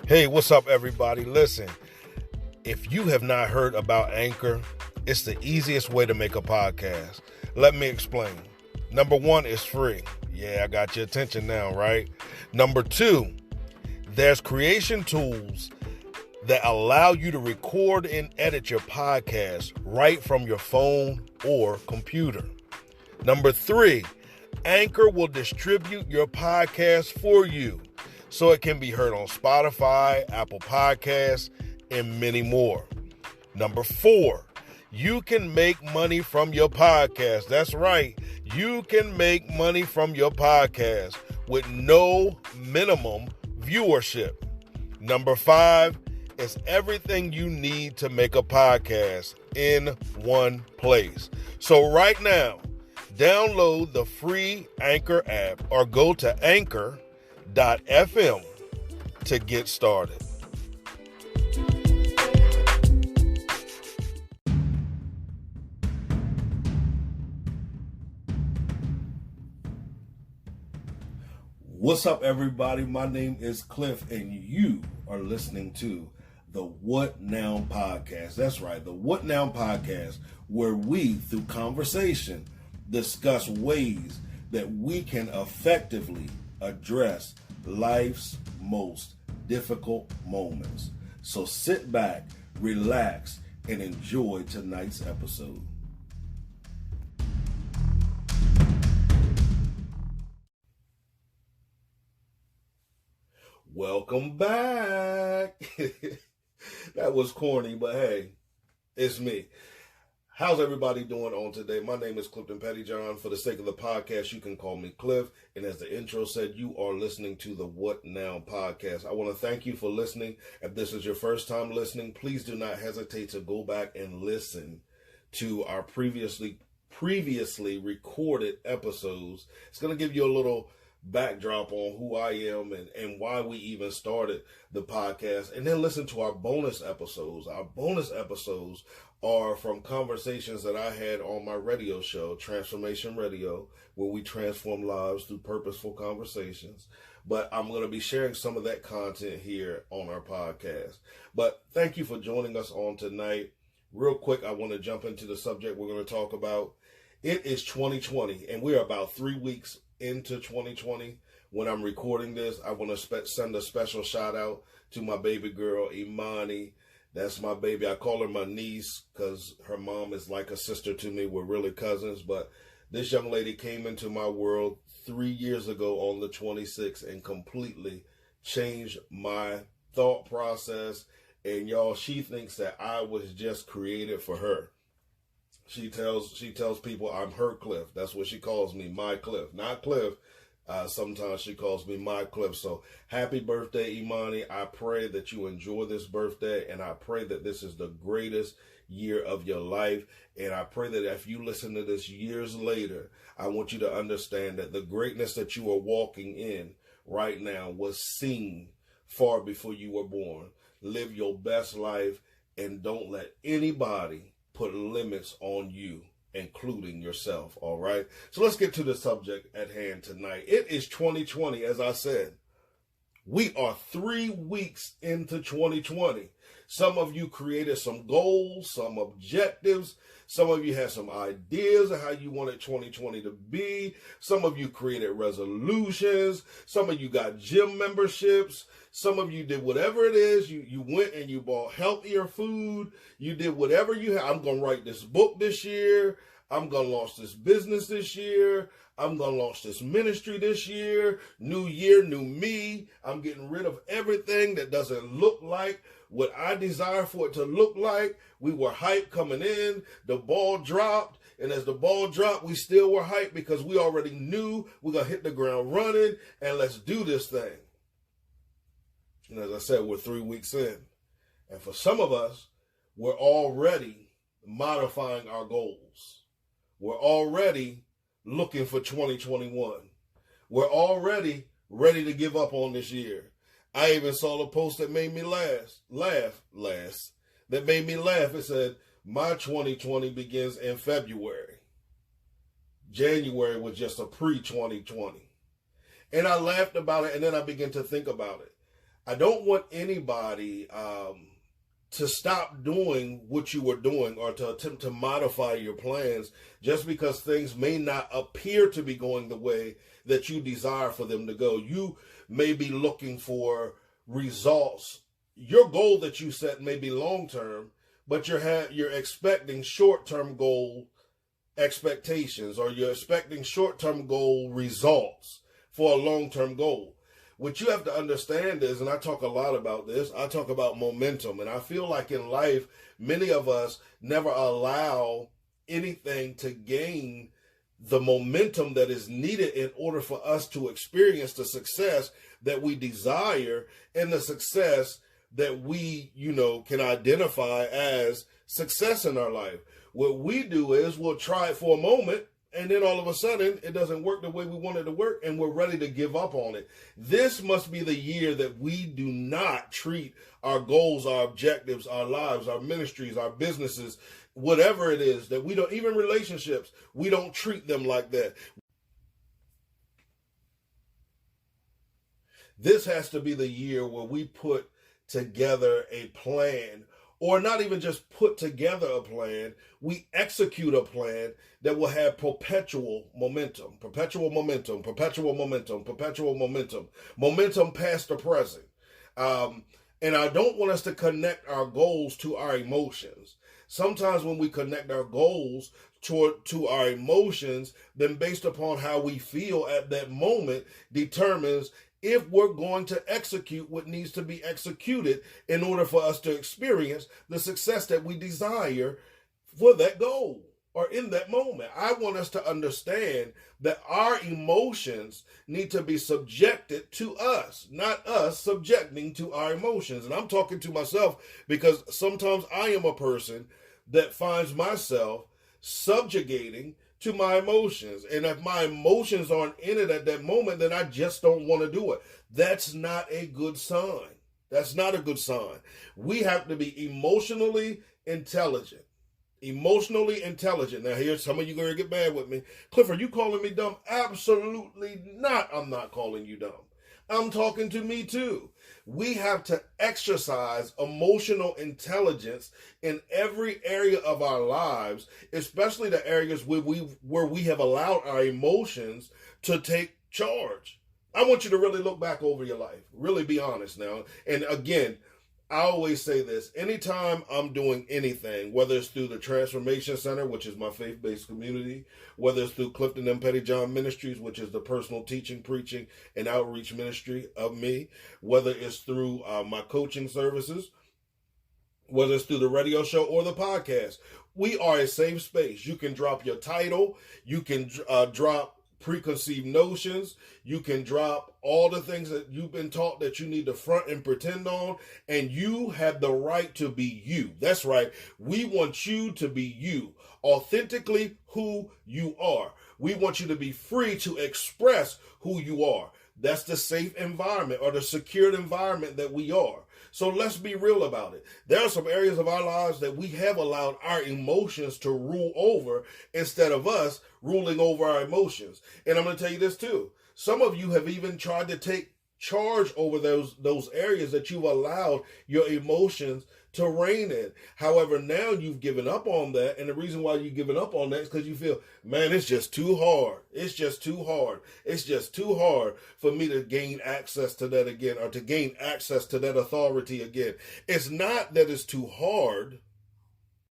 Hey, what's up, everybody? Listen, if you have not heard about Anchor, it's the easiest way to make a podcast. Let me explain. Number one, it's free. Yeah, I got your attention now, right? Number two, there's creation tools that allow you to record and edit your podcast right from your phone or computer. Number three, Anchor will distribute your podcast for you so it can be heard on Spotify, Apple Podcasts, and many more. Number four, you can make money from your podcast. That's right. You can make money from your podcast with no minimum viewership. Number five, it's everything you need to make a podcast in one place. So right now, download the free Anchor app or go to anchor.fm to get started. What's up, everybody? My name is Cliff, and you are listening to the What Now Podcast. That's right, the What Now Podcast, where we, through conversation, discuss ways that we can effectively address life's most difficult moments. So sit back, relax, and enjoy tonight's episode. Welcome back. That was corny, but hey, it's me. How's everybody doing on today? My name is Clifton Pettyjohn. For the sake of the podcast, you can call me Cliff. And as the intro said, you are listening to the What Now Podcast. I want to thank you for listening. If this is your first time listening, please do not hesitate to go back and listen to our previously recorded episodes. It's going to give you a little backdrop on who I am and why we even started the podcast, and then listen to our bonus episodes. Our bonus episodes are from conversations that I had on my radio show, Transformation Radio, where we transform lives through purposeful conversations. But I'm going to be sharing some of that content here on our podcast. But thank you for joining us on tonight. Real quick, I want to jump into the subject we're going to talk about. It is 2020, and we are about 3 weeks into 2020. When I'm recording this, I want to send a special shout out to my baby girl, Imani. That's my baby. I call her my niece because her mom is like a sister to me. We're really cousins, but this young lady came into my world 3 years ago on the 26th and completely changed my thought process. And y'all, she thinks that I was just created for her. She tells people I'm her Cliff. That's what she calls me, my Cliff. Not Cliff. Sometimes she calls me my Cliff. So happy birthday, Imani. I pray that you enjoy this birthday, and I pray that this is the greatest year of your life. And I pray that if you listen to this years later, I want you to understand that the greatness that you are walking in right now was seen far before you were born. Live your best life, and don't let anybody put limits on you, including yourself, all right? So let's get to the subject at hand tonight. It is 2020, as I said. We are 3 weeks into 2020. Some of you created some goals, some objectives. Some of you had some ideas of how you wanted 2020 to be. Some of you created resolutions. Some of you got gym memberships. Some of you did whatever it is. You went and you bought healthier food. You did whatever you had. I'm going to write this book this year. I'm going to launch this business this year. I'm going to launch this ministry this year. New year, new me. I'm getting rid of everything that doesn't look like what I desire for it to look like. We were hyped coming in. The ball dropped. And as the ball dropped, we still were hyped because we already knew we're going to hit the ground running and let's do this thing. And as I said, we're 3 weeks in. And for some of us, we're already modifying our goals. We're already looking for 2021. We're already ready to give up on this year. I even saw a post that made me laugh. That made me laugh. It said, my 2020 begins in February. January was just a pre-2020. And I laughed about it, and then I began to think about it. I don't want anybody to stop doing what you were doing or to attempt to modify your plans just because things may not appear to be going the way that you desire for them to go. You may be looking for results. Your goal that you set may be long term, but you're expecting short-term goal expectations, or you're expecting short-term goal results for a long-term goal. What you have to understand is, and I talk a lot about this, I talk about momentum. And I feel like in life, many of us never allow anything to gain the momentum that is needed in order for us to experience the success that we desire and the success that we, can identify as success in our life. What we do is we'll try it for a moment, and then all of a sudden it doesn't work the way we want it to work, and we're ready to give up on it. This must be the year that we do not treat our goals, our objectives, our lives, our ministries, our businesses, whatever it is, that we don't, even relationships, we don't treat them like that. This has to be the year where we put together a plan, or not even just put together a plan, we execute a plan that will have perpetual momentum, perpetual momentum, perpetual momentum, perpetual momentum, momentum past the present. And I don't want us to connect our goals to our emotions. Sometimes when we connect our goals to our emotions, then based upon how we feel at that moment determines if we're going to execute what needs to be executed in order for us to experience the success that we desire for that goal or in that moment. I want us to understand that our emotions need to be subjected to us, not us subjecting to our emotions. And I'm talking to myself because sometimes I am a person that finds myself subjugating to my emotions. And if my emotions aren't in it at that moment, then I just don't want to do it. That's not a good sign. That's not a good sign. We have to be emotionally intelligent. Emotionally intelligent. Now, here's some of you going to get mad with me. Cliff, are you calling me dumb? Absolutely not. I'm not calling you dumb. I'm talking to me too. We have to exercise emotional intelligence in every area of our lives, especially the areas where we have allowed our emotions to take charge. I want you to really look back over your life. Really be honest now. And again, I always say this, anytime I'm doing anything, whether it's through the Transformation Center, which is my faith-based community, whether it's through Clifton and Pettyjohn Ministries, which is the personal teaching, preaching, and outreach ministry of me, whether it's through my coaching services, whether it's through the radio show or the podcast, we are a safe space. You can drop your title, you can drop preconceived notions, you can drop all the things that you've been taught that you need to front and pretend on, and you have the right to be you. That's right. We want you to be you, authentically who you are. We want you to be free to express who you are. That's the safe environment or the secured environment that we are. So let's be real about it. There are some areas of our lives that we have allowed our emotions to rule over instead of us ruling over our emotions. And I'm going to tell you this too. Some of you have even tried to take charge over those areas that you've allowed your emotions to reign in. However, now you've given up on that. And the reason why you've given up on that is because you feel, man, it's just too hard. It's just too hard. It's just too hard for me to gain access to that again, or to gain access to that authority again. It's not that it's too hard.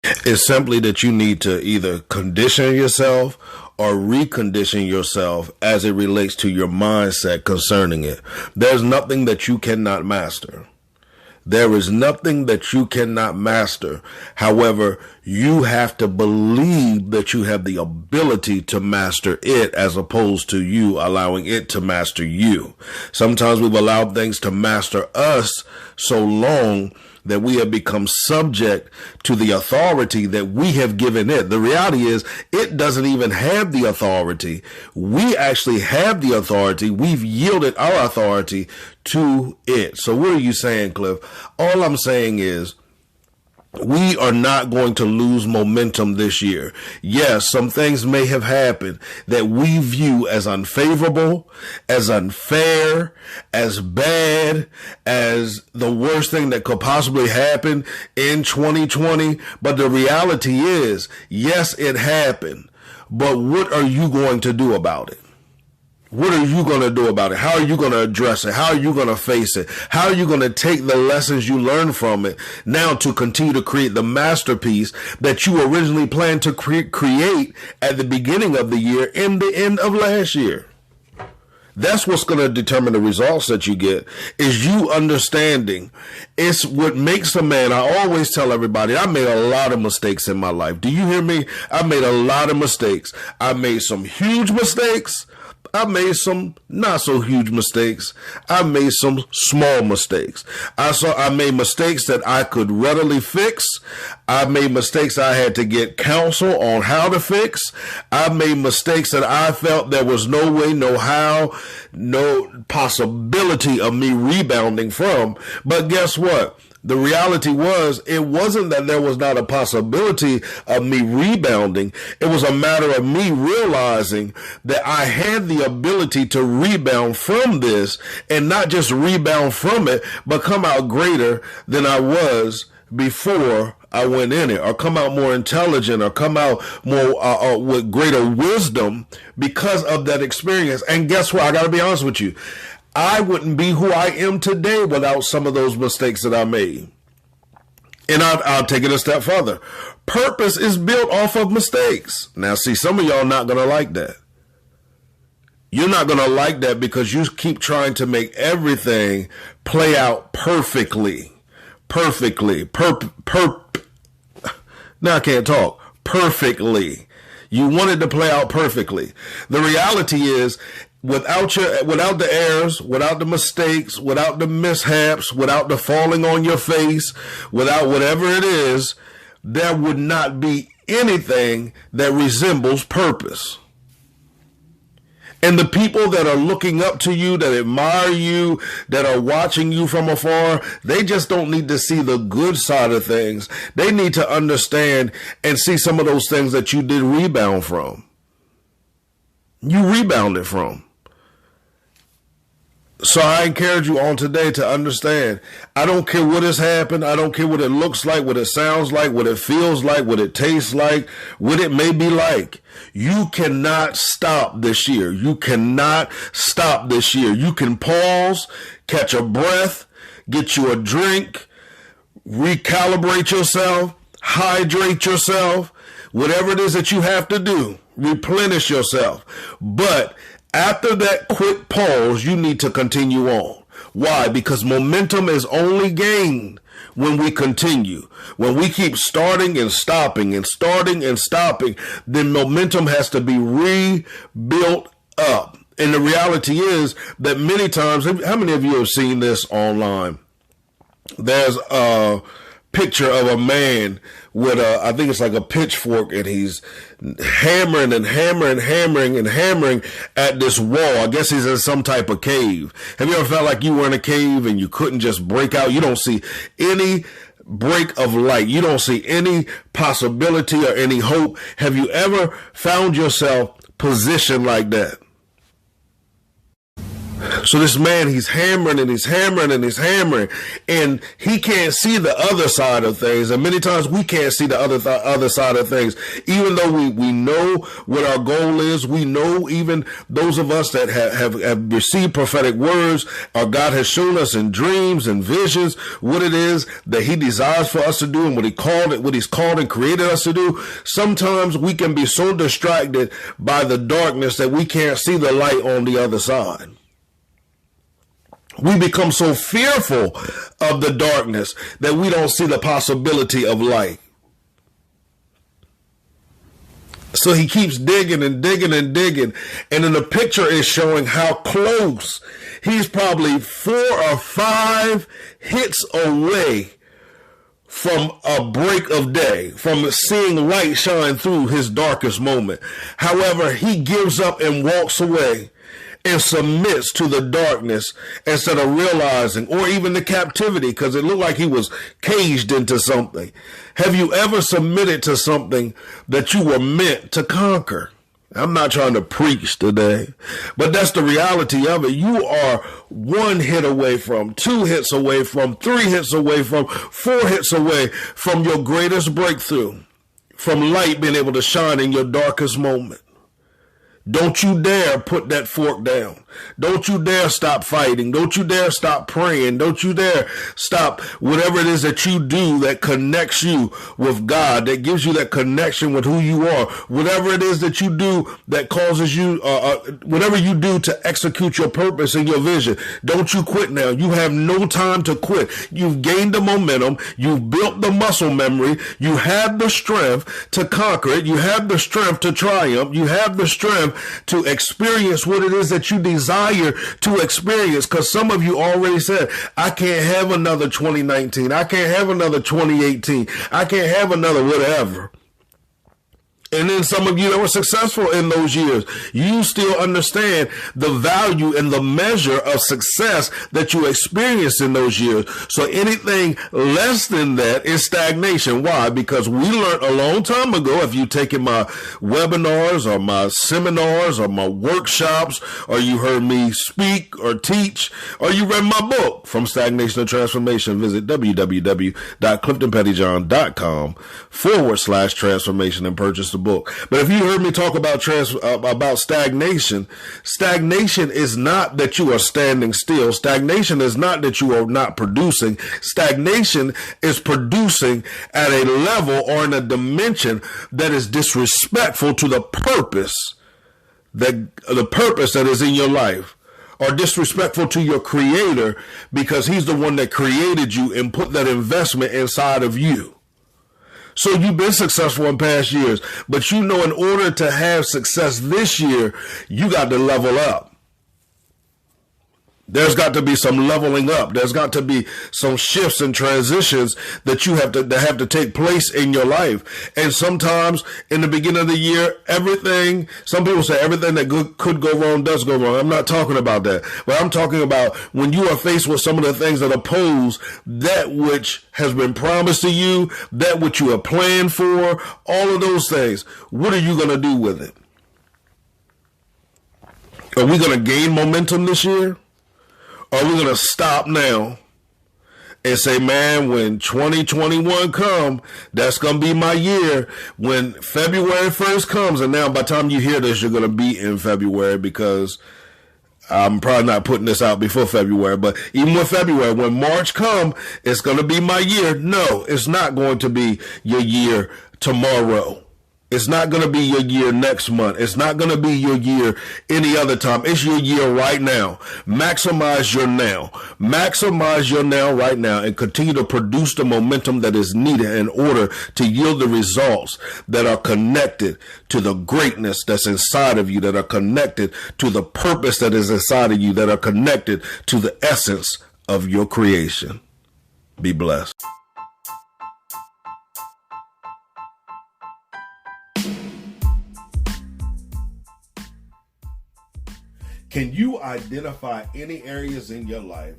It's simply that you need to either condition yourself or recondition yourself as it relates to your mindset concerning it. There's nothing that you cannot master. There is nothing that you cannot master. However, you have to believe that you have the ability to master it as opposed to you allowing it to master you. Sometimes we've allowed things to master us so long that we have become subject to the authority that we have given it. The reality is it doesn't even have the authority. We actually have the authority. We've yielded our authority to it. So what are you saying, Cliff? All I'm saying is we are not going to lose momentum this year. Yes, some things may have happened that we view as unfavorable, as unfair, as bad, as the worst thing that could possibly happen in 2020. But the reality is, yes, it happened. But what are you going to do about it? What are you going to do about it? How are you going to address it? How are you going to face it? How are you going to take the lessons you learned from it now to continue to create the masterpiece that you originally planned to create at the beginning of the year and the end of last year? That's what's going to determine the results that you get, is you understanding. It's what makes a man. I always tell everybody, I made a lot of mistakes in my life. Do you hear me? I made a lot of mistakes. I made some huge mistakes. I made some not so huge mistakes. I made some small mistakes. I made mistakes that I could readily fix. I made mistakes I had to get counsel on how to fix. I made mistakes that I felt there was no way, no how, no possibility of me rebounding from. But guess what? The reality was, it wasn't that there was not a possibility of me rebounding. It was a matter of me realizing that I had the ability to rebound from this, and not just rebound from it, but come out greater than I was before I went in it, or come out more intelligent, or come out more with greater wisdom because of that experience. And guess what? I got to be honest with you. I wouldn't be who I am today without some of those mistakes that I made. And I'll take it a step further. Purpose is built off of mistakes. Now, see, some of y'all not going to like that. You're not going to like that because you keep trying to make everything play out perfectly. Now I can't talk. Perfectly. You want it to play out perfectly. The reality is, without the errors, without the mistakes, without the mishaps, without the falling on your face, without whatever it is, there would not be anything that resembles purpose. And the people that are looking up to you, that admire you, that are watching you from afar, they just don't need to see the good side of things. They need to understand and see some of those things that you did rebound from. You rebounded from. So I encourage you on today to understand, I don't care what has happened. I don't care what it looks like, what it sounds like, what it feels like, what it tastes like, what it may be like. You cannot stop this year. You cannot stop this year. You can pause, catch a breath, get you a drink, recalibrate yourself, hydrate yourself, whatever it is that you have to do, replenish yourself. But after that quick pause, you need to continue on. Why? Because momentum is only gained when we continue. When we keep starting and stopping and starting and stopping, then momentum has to be rebuilt up. And the reality is that many times, how many of you have seen this online? There's a picture of a man with I think it's like a pitchfork, and he's hammering and hammering at this wall. I guess he's in some type of cave. Have you ever felt like you were in a cave and you couldn't just break out? You don't see any break of light. You don't see any possibility or any hope. Have you ever found yourself positioned like that? So this man, he's hammering and he's hammering and he's hammering, and he can't see the other side of things. And many times we can't see the other side of things, even though we know what our goal is. We know, even those of us that have received prophetic words, or God has shown us in dreams and visions what it is that he desires for us to do and what he's called and created us to do. Sometimes we can be so distracted by the darkness that we can't see the light on the other side. We become so fearful of the darkness that we don't see the possibility of light. So he keeps digging and digging and digging. And then the picture is showing how close. He's probably 4 or 5 hits away from a break of day, from seeing light shine through his darkest moment. However, he gives up and walks away. and submits to the darkness instead of realizing, or even the captivity, because it looked like he was caged into something. Have you ever submitted to something that you were meant to conquer? I'm not trying to preach today, but that's the reality of it. You are 1 hit away from, 2 hits away from, 3 hits away from, 4 hits away from your greatest breakthrough, from light being able to shine in your darkest moment. Don't you dare put that fork down. Don't you dare stop fighting. Don't you dare stop praying. Don't you dare stop whatever it is that you do that connects you with God, that gives you that connection with who you are. Whatever it is that you do that causes you, whatever you do to execute your purpose and your vision, don't you quit now. You have no time to quit. You've gained the momentum. You've built the muscle memory. You have the strength to conquer it. You have the strength to triumph. You have the strength to experience what it is that you desire to experience. Because some of you already said, I can't have another 2019. I can't have another 2018. I can't have another whatever. And then some of you that were successful in those years, you still understand the value and the measure of success that you experienced in those years. So anything less than that is stagnation. Why? Because we learned a long time ago, if you've taken my webinars or my seminars or my workshops, or you heard me speak or teach, or you read my book, From Stagnation to Transformation, visit www.cliftonpettyjohn.com/transformation and purchase the book. But if you heard me talk about stagnation, stagnation is not that you are standing still. Stagnation is not that you are not producing. Stagnation is producing at a level or in a dimension that is disrespectful to the purpose that is in your life, or disrespectful to your creator, because he's the one that created you and put that investment inside of you. So you've been successful in past years, but you know, in order to have success this year, you got to level up. There's got to be some leveling up. There's got to be some shifts and transitions that you have to take place in your life. And sometimes in the beginning of the year, some people say everything that could go wrong does go wrong. I'm not talking about that. But I'm talking about when you are faced with some of the things that oppose that which has been promised to you, that which you have planned for, all of those things. What are you going to do with it? Are we going to gain momentum this year? Are we going to stop now and say, man, when 2021 come, that's going to be my year. When February 1st comes, and now by the time you hear this, you're going to be in February, because I'm probably not putting this out before February, but even with February, when March come, it's going to be my year. No, it's not going to be your year tomorrow. It's not going to be your year next month. It's not going to be your year any other time. It's your year right now. Maximize your now. Maximize your now right now, and continue to produce the momentum that is needed in order to yield the results that are connected to the greatness that's inside of you, that are connected to the purpose that is inside of you, that are connected to the essence of your creation. Be blessed. Can you identify any areas in your life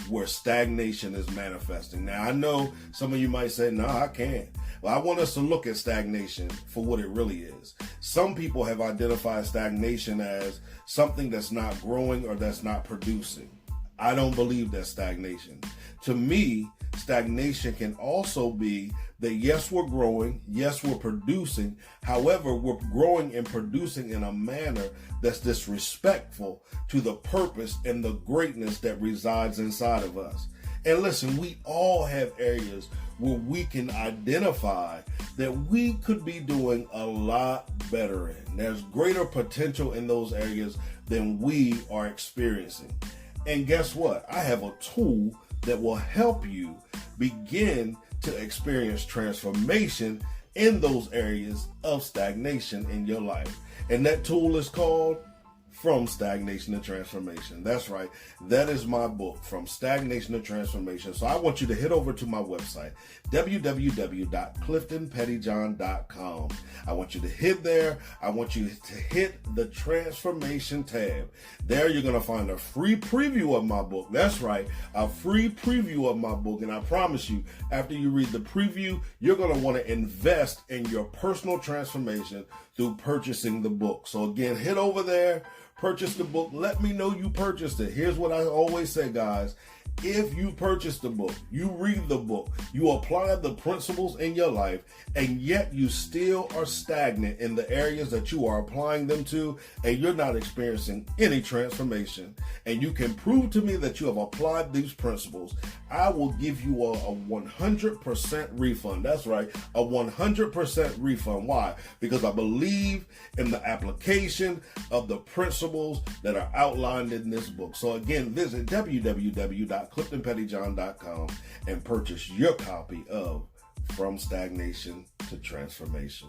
where stagnation is manifesting? Now, I know some of you might say, no, I can't. Well, I want us to look at stagnation for what it really is. Some people have identified stagnation as something that's not growing or that's not producing. I don't believe that's stagnation. To me, stagnation can also be that, yes, we're growing, yes, we're producing. However, we're growing and producing in a manner that's disrespectful to the purpose and the greatness that resides inside of us. And listen, we all have areas where we can identify that we could be doing a lot better in. There's greater potential in those areas than we are experiencing. And guess what? I have a tool that will help you begin to experience transformation in those areas of stagnation in your life. And that tool is called From Stagnation to Transformation. That's right. That is my book, From Stagnation to Transformation. So I want you to head over to my website, www.cliftonpettyjohn.com. I want you to hit there. I want you to hit the Transformation tab. There you're going to find a free preview of my book. That's right, a free preview of my book. And I promise you, after you read the preview, you're going to want to invest in your personal transformation through purchasing the book. So again, head over there, purchase the book. Let me know you purchased it. Here's what I always say, guys. If you purchase the book, you read the book, you apply the principles in your life, and yet you still are stagnant in the areas that you are applying them to, and you're not experiencing any transformation, and you can prove to me that you have applied these principles, I will give you a 100% refund. That's right, a 100% refund. Why? Because I believe in the application of the principles that are outlined in this book. So again, visit www.cliftonpettyjohn.com and purchase your copy of From Stagnation to Transformation.